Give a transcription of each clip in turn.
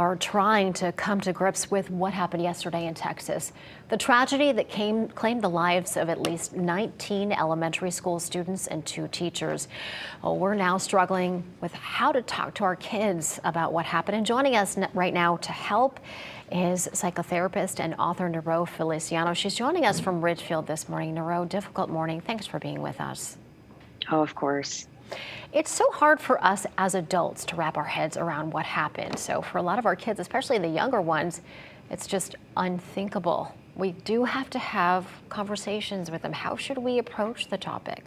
Are trying to come to grips with what happened yesterday in Texas. The tragedy that claimed the lives of at least 19 elementary school students and 2 teachers. Well, we're now struggling with how to talk to our kids about what happened. And joining us right now to help is psychotherapist and author Niro Feliciano. She's joining us from Ridgefield this morning. Niro, difficult morning. Thanks for being with us. Oh, of course. It's so hard for us as adults to wrap our heads around what happened. So for a lot of our kids, especially the younger ones, it's just unthinkable. We do have to have conversations with them. How should we approach the topic?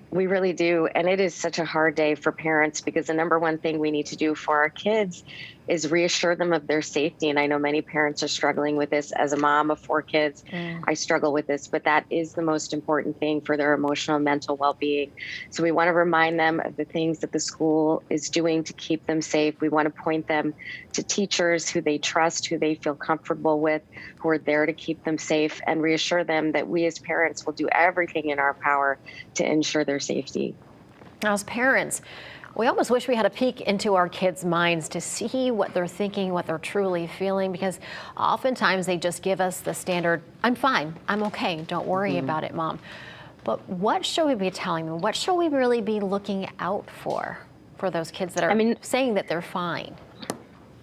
We really do. And it is such a hard day for parents because the number one thing we need to do for our kids is reassure them of their safety. And I know many parents are struggling with this. As a mom of 4 kids, I struggle with this, but that is the most important thing for their emotional and mental well-being. So we want to remind them of the things that the school is doing to keep them safe. We want to point them to teachers who they trust, who they feel comfortable with, who are there to keep them safe, and reassure them that we as parents will do everything in our power to ensure their safety. As parents, we almost wish we had a peek into our kids' minds to see what they're thinking, what they're truly feeling, because oftentimes they just give us the standard, I'm fine, I'm okay, don't worry about it, Mom. But what should we be telling them? What should we really be looking out for those kids that are saying that they're fine?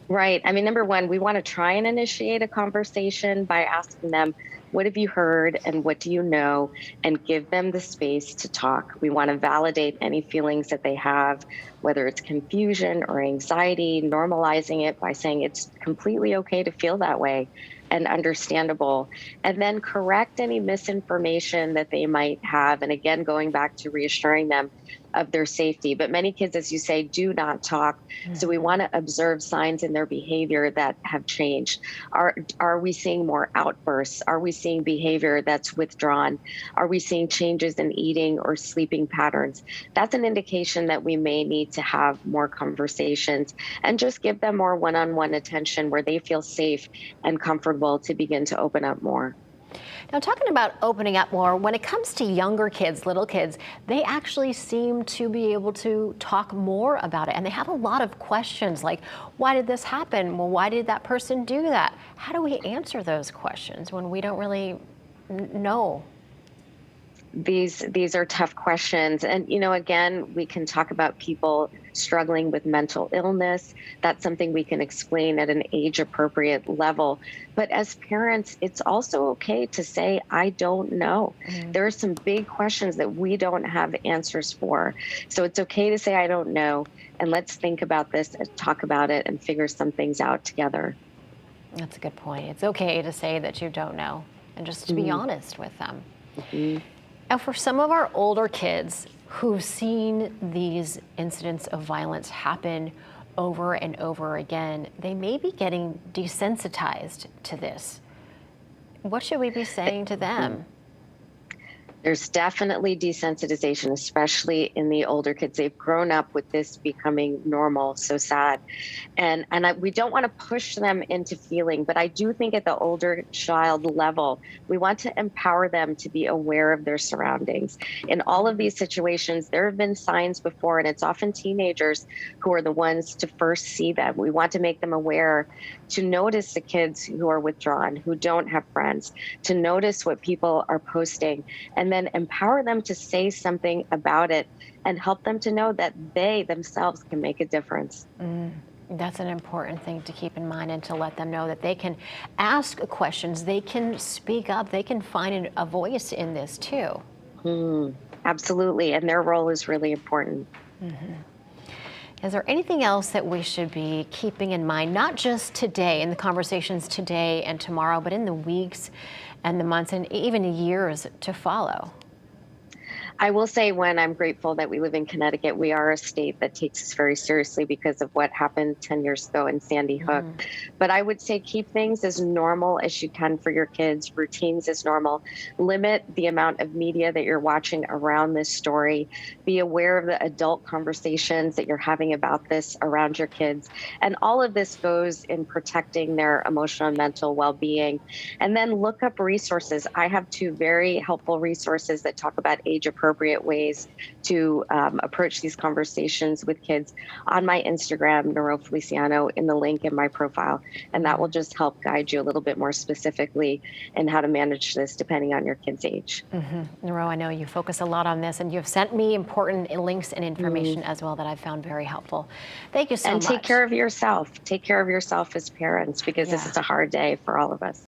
Right. I mean, number one, we want to try and initiate a conversation by asking them, what have you heard and what do you know? And give them the space to talk. We want to validate any feelings that they have, whether it's confusion or anxiety, normalizing it by saying it's completely okay to feel that way and understandable, and then correct any misinformation that they might have. And again, going back to reassuring them of their safety. But many kids, as you say, do not talk. So we want to observe signs in their behavior that have changed. Are we seeing more outbursts? Are we seeing behavior that's withdrawn? Are we seeing changes in eating or sleeping patterns? That's an indication that we may need to have more conversations and just give them more one-on-one attention where they feel safe and comfortable to begin to open up more. Now, talking about opening up more, when it comes to younger kids, little kids, they actually seem to be able to talk more about it. And they have a lot of questions like, why did this happen? Well, why did that person do that? How do we answer those questions when we don't really know? These are tough questions. And, again, we can talk about people struggling with mental illness. That's something we can explain at an age-appropriate level. But as parents, it's also okay to say, I don't know. There are some big questions that we don't have answers for. So it's okay to say, I don't know. And let's think about this and talk about it and figure some things out together. That's a good point. It's okay to say that you don't know and just to be honest with them. Now, for some of our older kids who've seen these incidents of violence happen over and over again, they may be getting desensitized to this. What should we be saying to them? There's definitely desensitization, especially in the older kids. They've grown up with this becoming normal, so sad. And we don't want to push them into feeling, but I do think at the older child level, we want to empower them to be aware of their surroundings. In all of these situations, there have been signs before, and it's often teenagers who are the ones to first see them. We want to make them aware, to notice the kids who are withdrawn, who don't have friends, to notice what people are posting, and then empower them to say something about it and help them to know that they themselves can make a difference. That's an important thing to keep in mind, and to let them know that they can ask questions, they can speak up, they can find a voice in this too. Absolutely, and their role is really important. Is there anything else that we should be keeping in mind, not just today, in the conversations today and tomorrow, but in the weeks and the months and even years to follow? I will say, when I'm grateful that we live in Connecticut, we are a state that takes us very seriously because of what happened 10 years ago in Sandy Hook. But I would say keep things as normal as you can for your kids, routines as normal. Limit the amount of media that you're watching around this story. Be aware of the adult conversations that you're having about this around your kids. And all of this goes in protecting their emotional and mental well-being. And then look up resources. I have 2 very helpful resources that talk about age-appropriate appropriate ways to approach these conversations with kids on my Instagram, Niro Feliciano, in the link in my profile. And that will just help guide you a little bit more specifically in how to manage this depending on your kid's age. Niro, I know you focus a lot on this, and you've sent me important links and information as well that I've found very helpful. Thank you so much. And take care of yourself. Take care of yourself as parents, because this is a hard day for all of us.